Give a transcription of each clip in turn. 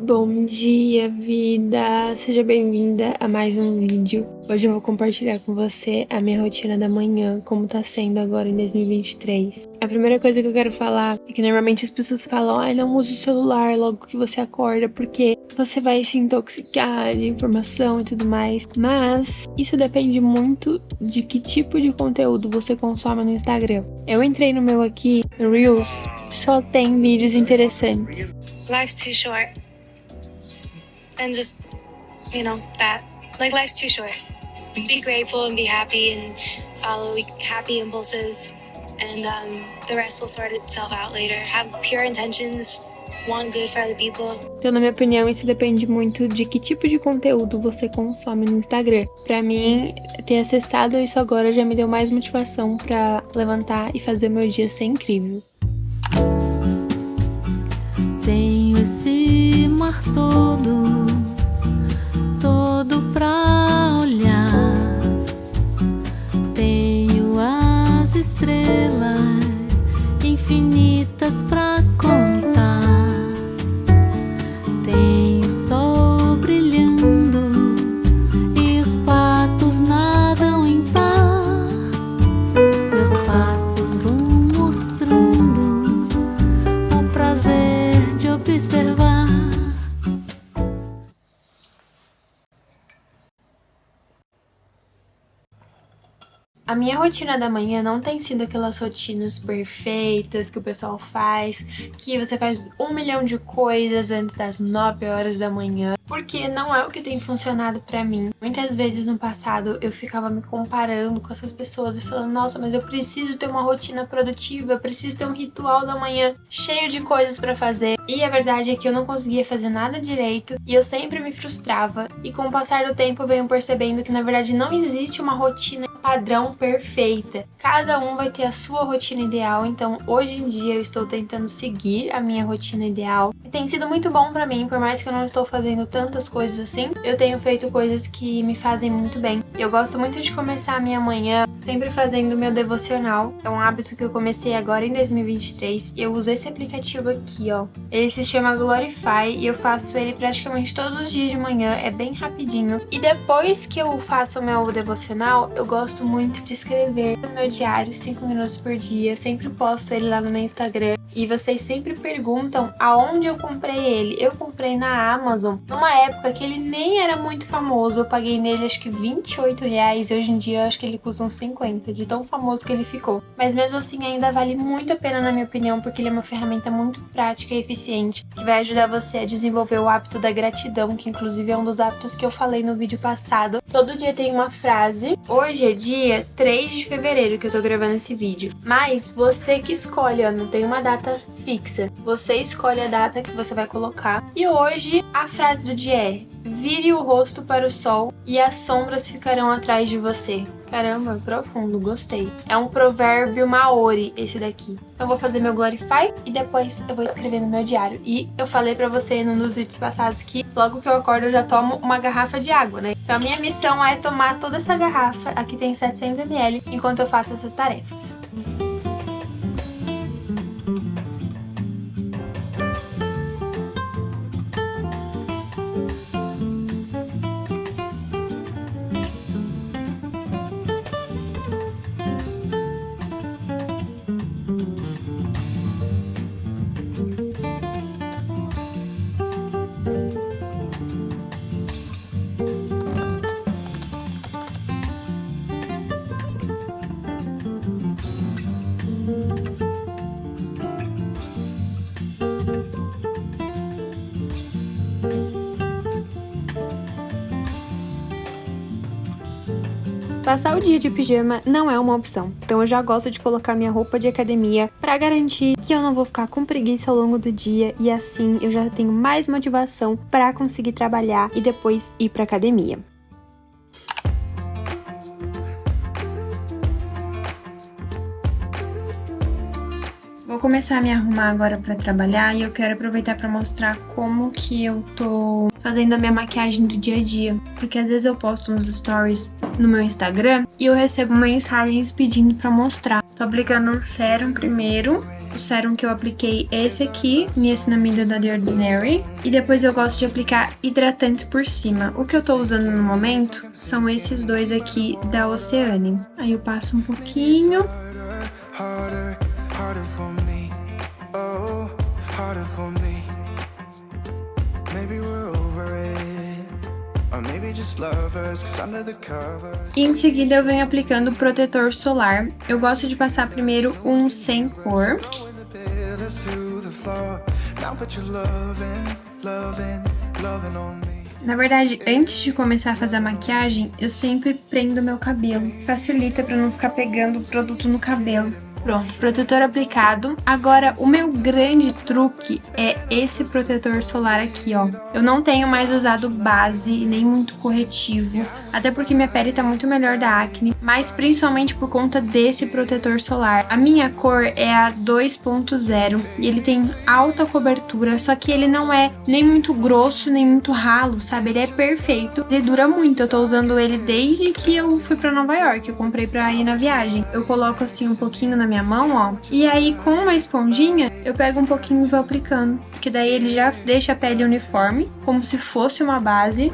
Bom dia, vida! Seja bem-vinda a mais um vídeo. Hoje eu vou compartilhar com você a minha rotina da manhã, como tá sendo agora em 2023. A primeira coisa que eu quero falar é que normalmente as pessoas falam: ai, não use o celular logo que você acorda, porque você vai se intoxicar de informação e tudo mais. Mas isso depende muito de que tipo de conteúdo você consome no Instagram. Eu entrei no meu aqui, no Reels, só tem vídeos interessantes. Life's too short. And just, that. Like, life's too short. Be grateful and be happy and follow happy impulses. And the rest will sort itself out later. Have pure intentions. Want good for other people. Então, na minha opinião, isso depende muito de que tipo de conteúdo você consome no Instagram. Pra mim, ter acessado isso agora já me deu mais motivação pra levantar e fazer o meu dia ser incrível. Tenho esse mar todo pra olhar. Tenho as estrelas infinitas pra contar. Tenho o sol brilhando e os patos nadam em par. Meus passos vão mostrando o prazer de observar. A minha rotina da manhã não tem sido aquelas rotinas perfeitas que o pessoal faz, que você faz 1 milhão de coisas antes das 9 horas da manhã, porque não é o que tem funcionado pra mim. Muitas vezes no passado eu ficava me comparando com essas pessoas e falando: nossa, mas eu preciso ter uma rotina produtiva, eu preciso ter um ritual da manhã cheio de coisas pra fazer. E a verdade é que eu não conseguia fazer nada direito e eu sempre me frustrava. E com o passar do tempo eu venho percebendo que na verdade não existe uma rotina padrão perfeita. Cada um vai ter a sua rotina ideal, então hoje em dia eu estou tentando seguir a minha rotina ideal. E tem sido muito bom pra mim, por mais que eu não estou fazendo tantas coisas assim, eu tenho feito coisas que me fazem muito bem. Eu gosto muito de começar a minha manhã sempre fazendo o meu devocional. É um hábito que eu comecei agora em 2023 e eu uso esse aplicativo aqui, ó. Ele se chama Glorify e eu faço ele praticamente todos os dias de manhã, é bem rapidinho. E depois que eu faço o meu devocional, eu gosto muito de escrever no meu diário 5 minutos por dia, sempre posto ele lá no meu Instagram. E vocês sempre perguntam aonde eu comprei ele. Eu comprei na Amazon, numa época que ele nem era muito famoso. Eu paguei nele acho que R$28 e hoje em dia eu acho que ele custa uns 50, de tão famoso que ele ficou. Mas mesmo assim ainda vale muito a pena, na minha opinião, porque ele é uma ferramenta muito prática e eficiente, que vai ajudar você a desenvolver o hábito da gratidão, que inclusive é um dos hábitos que eu falei no vídeo passado. Todo dia tem uma frase. Hoje é dia 3 de fevereiro que eu tô gravando esse vídeo, mas você que escolhe, ó, não tem uma data fixa. Você escolhe a data que você vai colocar. E hoje a frase do dia é: vire o rosto para o sol e as sombras ficarão atrás de você. Caramba, profundo, gostei. É um provérbio maori esse daqui. Eu vou fazer meu Glorify e depois eu vou escrever no meu diário. E eu falei pra você num dos vídeos passados que logo que eu acordo eu já tomo uma garrafa de água, né? Então a minha missão é tomar toda essa garrafa, aqui tem 700 ml, enquanto eu faço essas tarefas. Passar o dia de pijama não é uma opção, então eu já gosto de colocar minha roupa de academia pra garantir que eu não vou ficar com preguiça ao longo do dia e assim eu já tenho mais motivação pra conseguir trabalhar e depois ir pra academia. Vou começar a me arrumar agora pra trabalhar e eu quero aproveitar pra mostrar como que eu tô fazendo a minha maquiagem do dia a dia. Porque às vezes eu posto uns stories no meu Instagram e eu recebo mensagens pedindo pra mostrar. Tô aplicando um sérum primeiro O sérum que eu apliquei é esse aqui, Niacinamida da The Ordinary. E depois eu gosto de aplicar hidratantes por cima. O que eu tô usando no momento são esses dois aqui da Oceane. Aí eu passo um pouquinho. E em seguida eu venho aplicando protetor solar. Eu gosto de passar primeiro um sem cor. Na verdade, antes de começar a fazer a maquiagem, eu sempre prendo meu cabelo. Facilita pra não ficar pegando o produto no cabelo. Pronto, protetor aplicado. Agora, o meu grande truque é esse protetor solar aqui, ó. Eu não tenho mais usado base, nem muito corretivo, até porque minha pele tá muito melhor da acne, mas principalmente por conta desse protetor solar. A minha cor é a 2.0 e ele tem alta cobertura, só que ele não é nem muito grosso, nem muito ralo, sabe? Ele é perfeito, ele dura muito. Eu tô usando ele desde que eu fui pra Nova York, eu comprei pra ir na viagem. Eu coloco assim um pouquinho na minha mão, ó, e aí com uma esponjinha eu pego um pouquinho e vou aplicando, porque daí ele já deixa a pele uniforme, como se fosse uma base.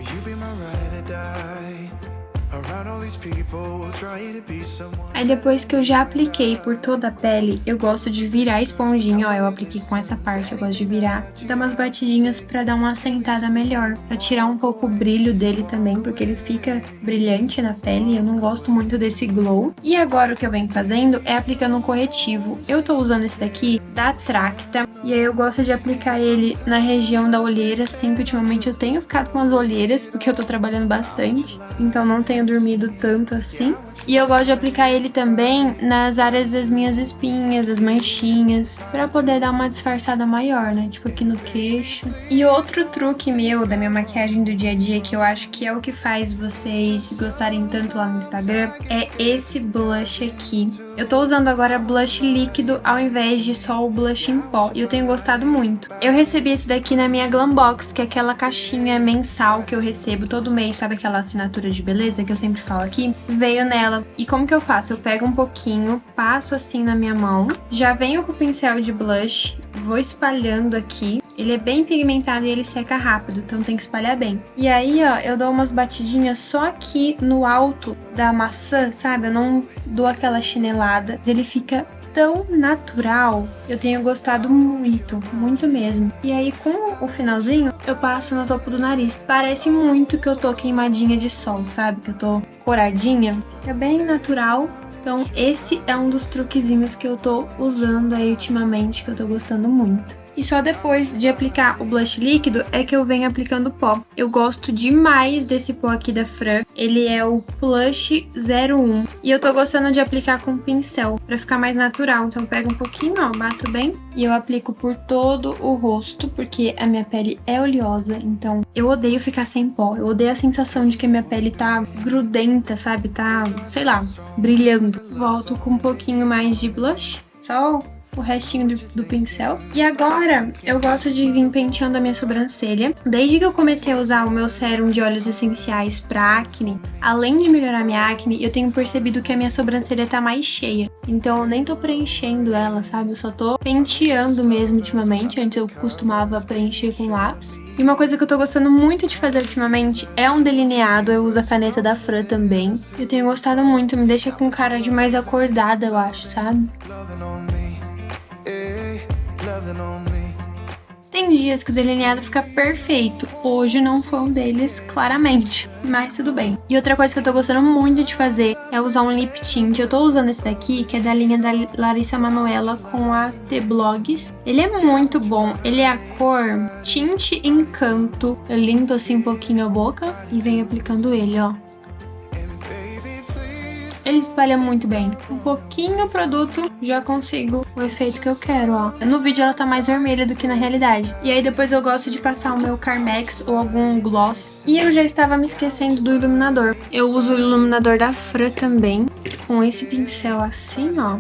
Aí depois que eu já apliquei por toda a pele, eu gosto de virar a esponjinha, ó, eu apliquei com essa parte, eu gosto de virar e dar umas batidinhas pra dar uma assentada melhor, pra tirar um pouco o brilho dele também, porque ele fica brilhante na pele e eu não gosto muito desse glow. E agora o que eu venho fazendo é aplicando um corretivo. Eu tô usando esse daqui da Tracta, e aí eu gosto de aplicar ele na região da olheira, assim, que ultimamente eu tenho ficado com as olheiras, porque eu tô trabalhando bastante, então não tenho dormido tanto assim. E eu gosto de aplicar ele também nas áreas das minhas espinhas, das manchinhas, pra poder dar uma disfarçada maior, né? Tipo aqui no queixo. E outro truque meu da minha maquiagem do dia a dia, que eu acho que é o que faz vocês gostarem tanto lá no Instagram, é esse blush aqui. Eu tô usando agora blush líquido ao invés de só o blush em pó, e eu tenho gostado muito. Eu recebi esse daqui na minha Glambox, que é aquela caixinha mensal que eu recebo todo mês, sabe aquela assinatura de beleza que eu sempre falo aqui? Veio nela. E como que eu faço? Eu pego um pouquinho, passo assim na minha mão, já venho com o pincel de blush, vou espalhando aqui. Ele é bem pigmentado e ele seca rápido, então tem que espalhar bem. E aí, ó, eu dou umas batidinhas só aqui no alto da maçã, sabe? Eu não dou aquela chinelada. Ele fica tão natural. Eu tenho gostado muito, muito mesmo. E aí, com o finalzinho, eu passo no topo do nariz. Parece muito que eu tô queimadinha de sol, sabe? Que eu tô coradinha. É bem natural. Então, esse é um dos truquezinhos que eu tô usando aí ultimamente, que eu tô gostando muito. E só depois de aplicar o blush líquido é que eu venho aplicando o pó. Eu gosto demais desse pó aqui da Fran. Ele é o Plush 01. E eu tô gostando de aplicar com pincel, pra ficar mais natural. Então eu pego um pouquinho, ó, bato bem. E eu aplico por todo o rosto, porque a minha pele é oleosa. Então eu odeio ficar sem pó. Eu odeio a sensação de que a minha pele tá grudenta, sabe? Tá, sei lá, brilhando. Volto com um pouquinho mais de blush. Só o restinho do pincel. E agora eu gosto de vir penteando a minha sobrancelha. Desde que eu comecei a usar o meu sérum de óleos essenciais pra acne, além de melhorar minha acne, eu tenho percebido que a minha sobrancelha tá mais cheia. Então eu nem tô preenchendo ela, sabe? Eu só tô penteando mesmo ultimamente. Antes eu costumava preencher com lápis. E uma coisa que eu tô gostando muito de fazer ultimamente é um delineado. Eu uso a caneta da Fran também. Eu tenho gostado muito, me deixa com cara de mais acordada, eu acho, sabe? Tem dias que o delineado fica perfeito. Hoje não foi um deles, claramente. Mas tudo bem. E outra coisa que eu tô gostando muito de fazer é usar um lip tint. Eu tô usando esse daqui, que é da linha da Larissa Manoela com a T-Blogs. Ele é muito bom. Ele é a cor Tinte Encanto. Eu limpo assim um pouquinho a boca e venho aplicando ele, ó. Ele espalha muito bem. Um pouquinho o produto, já consigo o efeito que eu quero, ó. No vídeo ela tá mais vermelha do que na realidade. E aí depois eu gosto de passar o meu Carmex ou algum gloss. E eu já estava me esquecendo do iluminador. Eu uso o iluminador da Fran também, com esse pincel assim, ó.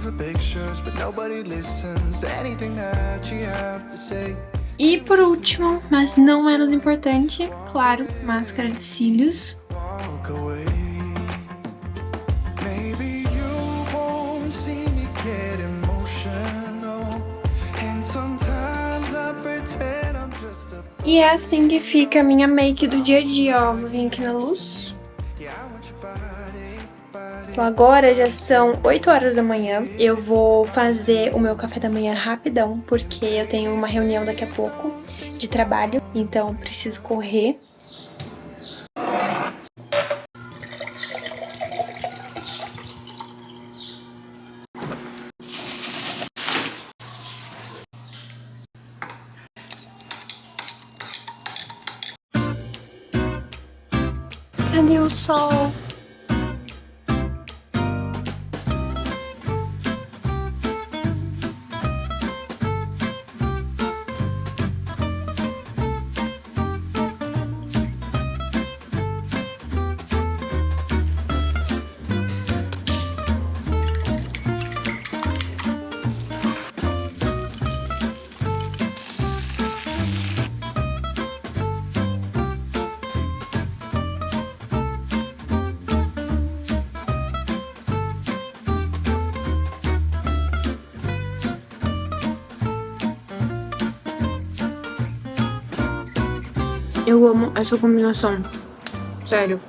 For pictures, but nobody listens to anything that you have to say. E por último, mas não menos importante, claro, máscara de cílios. E é assim que fica a minha make do dia a dia, ó. Vou vir aqui na luz. Então agora já são 8 horas da manhã. Eu vou fazer o meu café da manhã rapidão, porque eu tenho uma reunião daqui a pouco de trabalho. Então preciso correr. Cadê o sol? Eu amo essa combinação. Sério.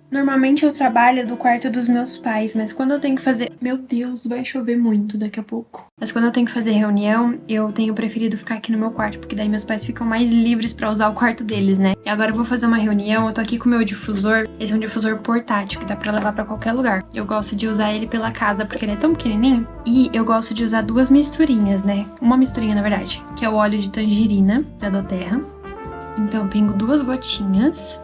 Normalmente eu trabalho do quarto dos meus pais, mas quando eu tenho que fazer... Meu Deus, vai chover muito daqui a pouco. Mas quando eu tenho que fazer reunião, eu tenho preferido ficar aqui no meu quarto, porque daí meus pais ficam mais livres pra usar o quarto deles, né? E agora eu vou fazer uma reunião, eu tô aqui com o meu difusor. Esse é um difusor portátil, que dá pra levar pra qualquer lugar. Eu gosto de usar ele pela casa, porque ele é tão pequenininho. E eu gosto de usar duas misturinhas, né? Uma misturinha, na verdade, que é o óleo de tangerina da doTERRA. Então eu pingo 2 gotinhas.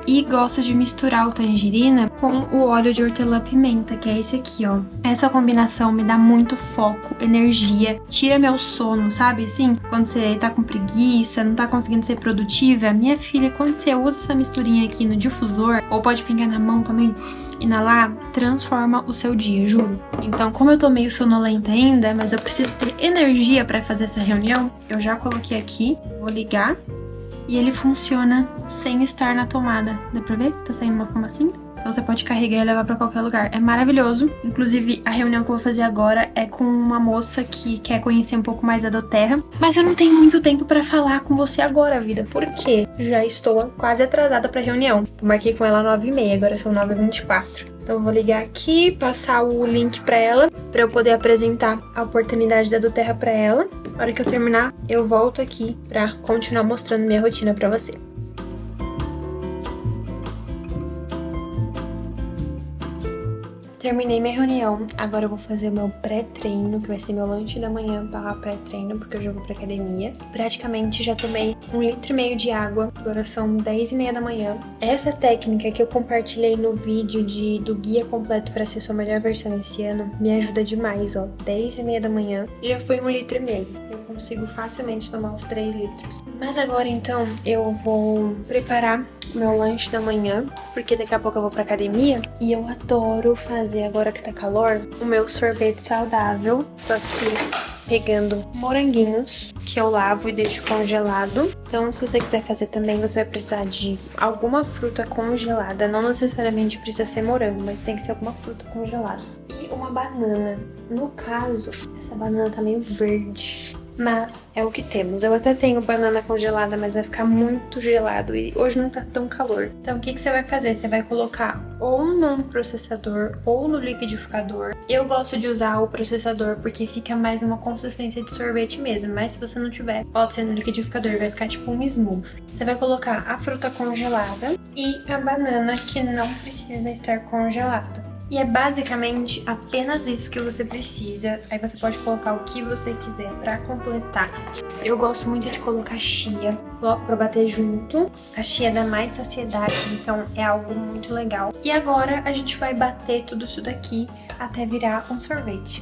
E gosto de misturar o tangerina com o óleo de hortelã-pimenta, que é esse aqui, ó. Essa combinação me dá muito foco, energia, tira meu sono, sabe? Assim, quando você tá com preguiça, não tá conseguindo ser produtiva. Minha filha, quando você usa essa misturinha aqui no difusor, ou pode pingar na mão também, inalar, transforma o seu dia, juro. Então, como eu tô meio sonolenta ainda, mas eu preciso ter energia pra fazer essa reunião, eu já coloquei aqui, vou ligar. E ele funciona sem estar na tomada. Dá pra ver? Tá saindo uma fumacinha. Então você pode carregar e levar pra qualquer lugar. É maravilhoso. Inclusive, a reunião que eu vou fazer agora é com uma moça que quer conhecer um pouco mais a doTERRA. Mas eu não tenho muito tempo pra falar com você agora, vida. Por quê? Já estou quase atrasada pra reunião. Eu marquei com ela 9h30, agora são 9h24. Então eu vou ligar aqui, passar o link pra ela, pra eu poder apresentar a oportunidade da doTERRA pra ela. Na hora que eu terminar, eu volto aqui pra continuar mostrando minha rotina pra você. Terminei minha reunião, agora eu vou fazer o meu pré-treino, que vai ser meu lanche da manhã para pré-treino, porque eu já vou pra academia. Praticamente já tomei 1,5 litro de água, agora são 10h30 da manhã. Essa técnica que eu compartilhei no vídeo do guia completo para ser sua melhor versão esse ano, me ajuda demais, ó. 10h30 da manhã, já foi 1,5 litro. Eu consigo facilmente tomar uns 3 litros. Mas agora então eu vou preparar o meu lanche da manhã, porque daqui a pouco eu vou pra academia e eu adoro fazer, agora que tá calor, o meu sorvete saudável. Tô aqui pegando moranguinhos que eu lavo e deixo congelado. Então, se você quiser fazer também, você vai precisar de alguma fruta congelada. Não necessariamente precisa ser morango, mas tem que ser alguma fruta congelada. E uma banana. No caso, essa banana tá meio verde, mas é o que temos. Eu até tenho banana congelada, mas vai ficar muito gelado e hoje não tá tão calor. Então o que você vai fazer? Você vai colocar ou num processador ou no liquidificador. Eu gosto de usar o processador porque fica mais uma consistência de sorvete mesmo, mas se você não tiver, pode ser no liquidificador, vai ficar tipo um smoothie. Você vai colocar a fruta congelada e a banana que não precisa estar congelada. E é basicamente apenas isso que você precisa. Aí você pode colocar o que você quiser pra completar. Eu gosto muito de colocar chia, coloco pra bater junto. A chia dá mais saciedade, então é algo muito legal. E agora a gente vai bater tudo isso daqui até virar um sorvete.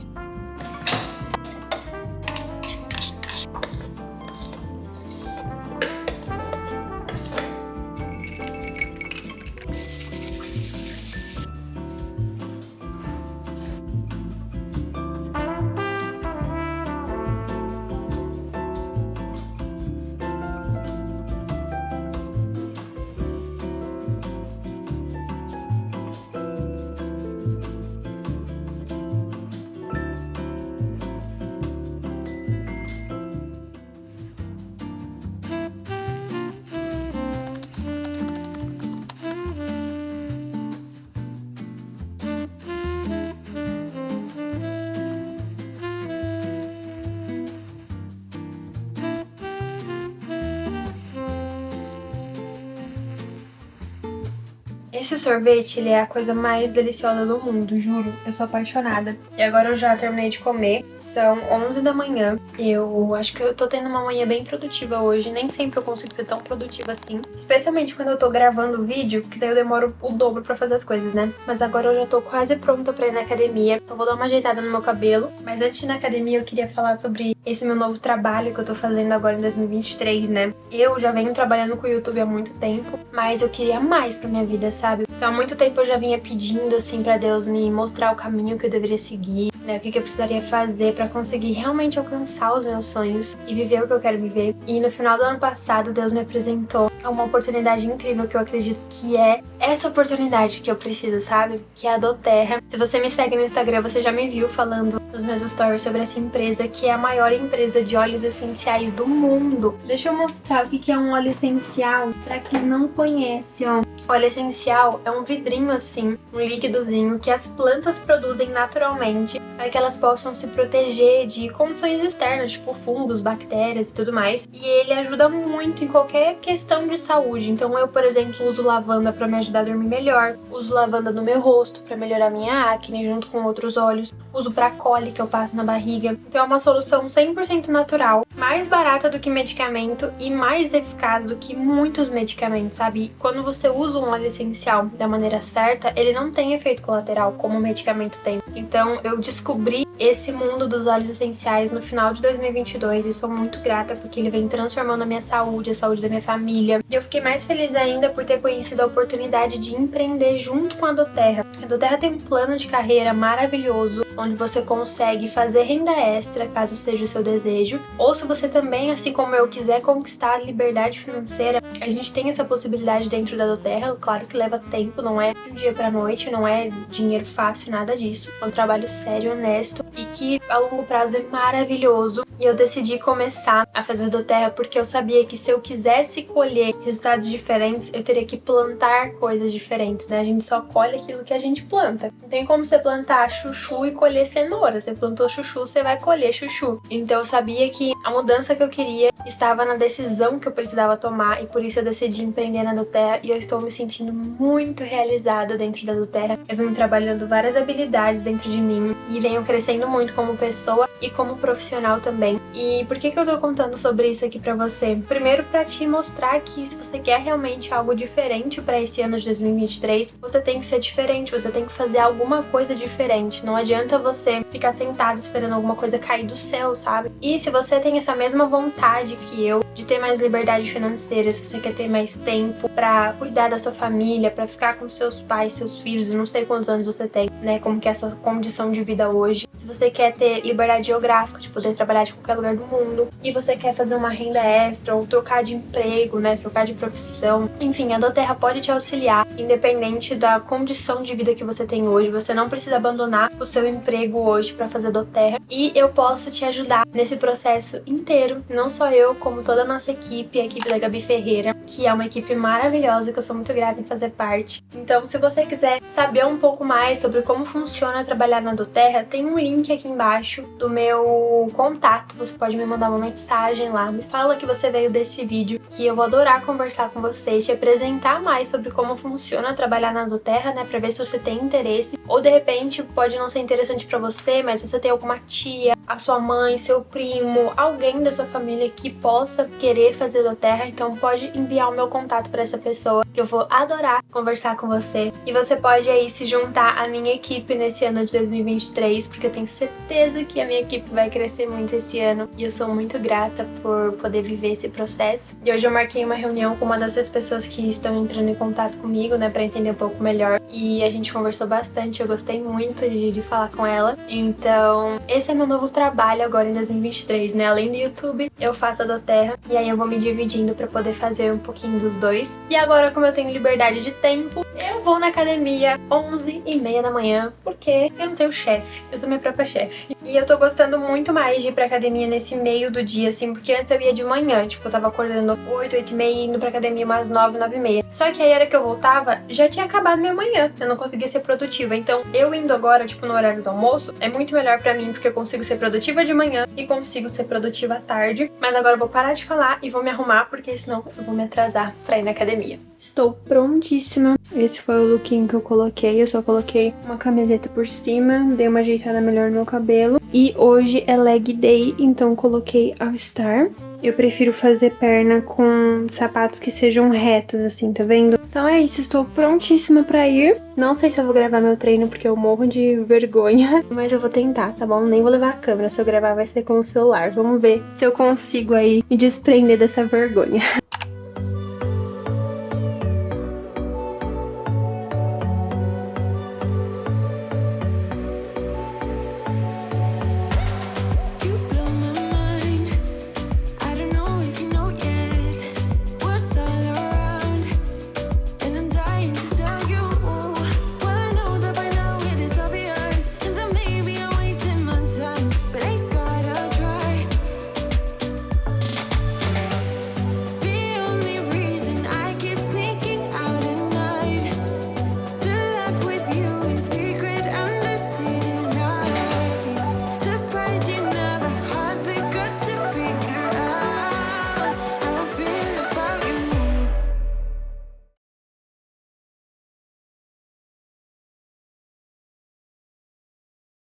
Esse sorvete, ele é a coisa mais deliciosa do mundo, juro. Eu sou apaixonada. E agora eu já terminei de comer. São 11 da manhã. Eu acho que eu tô tendo uma manhã bem produtiva hoje. Nem sempre eu consigo ser tão produtiva assim. Especialmente quando eu tô gravando o vídeo, que daí eu demoro o dobro pra fazer as coisas, né? Mas agora eu já tô quase pronta pra ir na academia. Então vou dar uma ajeitada no meu cabelo. Mas antes de ir na academia, eu queria falar sobre esse meu novo trabalho que eu tô fazendo agora em 2023, né? Eu já venho trabalhando com o YouTube há muito tempo, mas eu queria mais pra minha vida, sabe? Então há muito tempo eu já vinha pedindo, assim, pra Deus me mostrar o caminho que eu deveria seguir, né? O que eu precisaria fazer pra conseguir realmente alcançar os meus sonhos e viver o que eu quero viver. E no final do ano passado, Deus me apresentou uma oportunidade incrível que eu acredito que é essa oportunidade que eu preciso, sabe? Que é a doTERRA. Se você me segue no Instagram, você já me viu falando nos meus stories sobre essa empresa, que é a maior empresa de óleos essenciais do mundo. Deixa eu mostrar o que é um óleo essencial pra quem não conhece, ó. Óleo essencial é um vidrinho assim, um líquidozinho que as plantas produzem naturalmente para que elas possam se proteger de condições externas, tipo fungos, bactérias e tudo mais. E ele ajuda muito em qualquer questão de saúde. Então eu, por exemplo, uso lavanda para me ajudar a dormir melhor, uso lavanda no meu rosto para melhorar minha acne junto com outros óleos, uso para cólica que eu passo na barriga. Então é uma solução 100% natural, mais barata do que medicamento e mais eficaz do que muitos medicamentos, sabe? E quando você usa um óleo essencial da maneira certa, ele não tem efeito colateral como o medicamento tem. Então eu descobri esse mundo dos óleos essenciais no final de 2022 e sou muito grata porque ele vem transformando a minha saúde, a saúde da minha família. E eu fiquei mais feliz ainda por ter conhecido a oportunidade de empreender junto com a doTERRA. A doTERRA tem um plano de carreira maravilhoso, onde você consegue fazer renda extra, caso seja o seu desejo, ou se você também, assim como eu, quiser conquistar a liberdade financeira, a gente tem essa possibilidade dentro da doTERRA. Claro que leva tempo, não é de um dia pra noite, não é dinheiro fácil, nada disso. É um trabalho sério, honesto e que a longo prazo é maravilhoso. E eu decidi começar a fazer doTERRA porque eu sabia que se eu quisesse colher resultados diferentes, eu teria que plantar coisas diferentes, né? A gente só colhe aquilo que a gente planta. Não tem como você plantar chuchu e colher cenoura. Você plantou chuchu, você vai colher chuchu. Então eu sabia que a mudança que eu queria estava na decisão que eu precisava tomar e por isso eu decidi empreender na doTERRA e eu estou me sentindo muito realizada dentro da doTERRA. Eu venho trabalhando várias habilidades dentro de mim e venho crescendo muito como pessoa e como profissional também. E por que eu tô contando sobre isso aqui pra você? Primeiro, pra te mostrar que se você quer realmente algo diferente pra esse ano de 2023, você tem que ser diferente, você tem que fazer alguma coisa diferente. Não adianta você ficar sentado esperando alguma coisa cair do céu, sabe? E se você tem essa mesma vontade que eu, de ter mais liberdade financeira, se você quer ter mais tempo pra cuidar da sua família, pra ficar com seus pais, seus filhos, eu não sei quantos anos você tem, né? Como que é a sua condição de vida hoje. Se você quer ter liberdade geográfica, de poder trabalhar de qualquer lugar do mundo, e você quer fazer uma renda extra, ou trocar de emprego, né? Trocar de profissão. Enfim, a doTERRA pode te auxiliar, independente da condição de vida que você tem hoje. Você não precisa abandonar o seu emprego hoje pra fazer doTERRA. E eu posso te ajudar nesse processo inteiro. Não só eu, como toda a nossa equipe, a equipe da Gabi Ferreira, que é uma equipe maravilhosa, que eu sou muito grata em fazer parte. Então, se você quiser saber um pouco mais sobre como funciona trabalhar na doTERRA, tem um link aqui embaixo do meu contato. Você pode me mandar uma mensagem lá, me fala que você veio desse vídeo, que eu vou adorar conversar com você, te apresentar mais sobre como funciona trabalhar na doTERRA, né, pra ver se você tem interesse, ou de repente pode não ser interessante pra você, mas você tem alguma tia, a sua mãe, seu primo, alguém da sua família que possa querer fazer doTERRA, então pode enviar o meu contato pra essa pessoa, que eu vou adorar conversar com você. E você pode aí se juntar à minha equipe nesse ano de 2023, porque eu tenho certeza que a minha equipe vai crescer muito esse ano e eu sou muito grata por poder viver esse processo. E hoje eu marquei uma reunião com uma dessas pessoas que estão entrando em contato comigo, né, pra entender um pouco melhor, e a gente conversou bastante, eu gostei muito de falar com ela. Então esse é meu novo trabalho agora em 2023, né, além do YouTube eu faço a doTERRA e aí eu vou me dividindo pra poder fazer um pouquinho dos dois. E agora, como eu tenho liberdade de tempo, eu vou na academia 11h30 da manhã, porque porque eu não tenho chefe, eu sou minha própria chefe. E eu tô gostando muito mais de ir pra academia nesse meio do dia, assim, porque antes eu ia de manhã, tipo, eu tava acordando 8, 8 e meia, indo pra academia umas 9, 9 e meia. Só que aí, a hora que eu voltava, já tinha acabado minha manhã, eu não conseguia ser produtiva. Então, eu indo agora, tipo, no horário do almoço, é muito melhor pra mim, porque eu consigo ser produtiva de manhã e consigo ser produtiva à tarde. Mas agora eu vou parar de falar e vou me arrumar, porque senão eu vou me atrasar pra ir na academia. Estou prontíssima. Esse foi o lookinho que eu coloquei. Eu só coloquei uma camiseta por cima, dei uma ajeitada melhor no meu cabelo. E hoje é leg day, então coloquei All Star. Eu prefiro fazer perna com sapatos que sejam retos, assim, tá vendo? Então é isso, estou prontíssima pra ir. Não sei se eu vou gravar meu treino, porque eu morro de vergonha. Mas eu vou tentar, tá bom? Nem vou levar a câmera, se eu gravar vai ser com o celular. Vamos ver se eu consigo aí me desprender dessa vergonha.